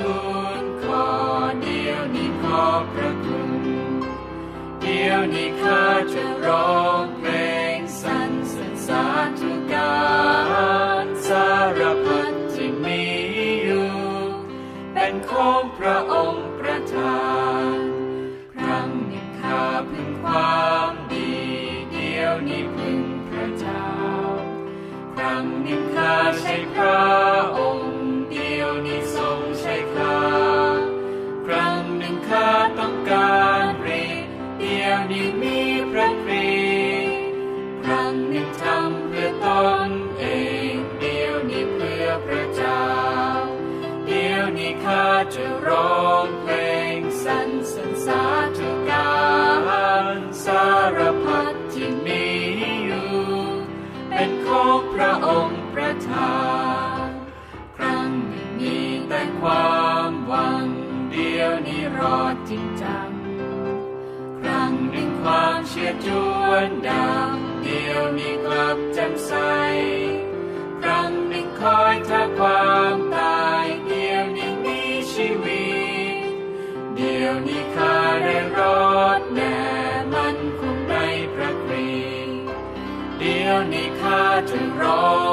ทูลขอเดี๋ยวนี้ขอบพระคุณเดี๋ยวนี้ข้าจะร้องเพลงสรรเสริญสาธุการสารพัดที่มีอยู่เป็นของพระองค์ประทานครั้งหนึ่งข้าพึงความดีเดี๋ยวนี้พึงพระเจ้าครั้งหนึ่งข้าใช้พระองค์เดี๋ยวนี้ทรงใช้ข้าครั้งหนึ่งข้าต้องการรีเดี๋ยวนี้มีพระคริสต์ครั้งหนึ่งทำเพื่อตนเองเดี๋ยวนี้เพื่อพระเจ้าเดี๋ยวนี้ข้าจะร้องเพลงสรรเสริญสาธุการสารพัดที่มีอยู่เป็นของพระองค์ประทานครั้งหนึ่งมีแต่ความหวังเดี๋ยวนี้รอดจริงจังครั้งหนึ่งความเชื่อจวนดังเดี๋ยวนี้กลับแจ่มใสครั้งหนึ่งคอยท่าความตายเดี๋ยวนี้มีชีวิตเดี๋ยวนี้ข้าได้รอดแน่มันคงในพระคริสต์เดี๋ยวนี้ข้าจะร้อง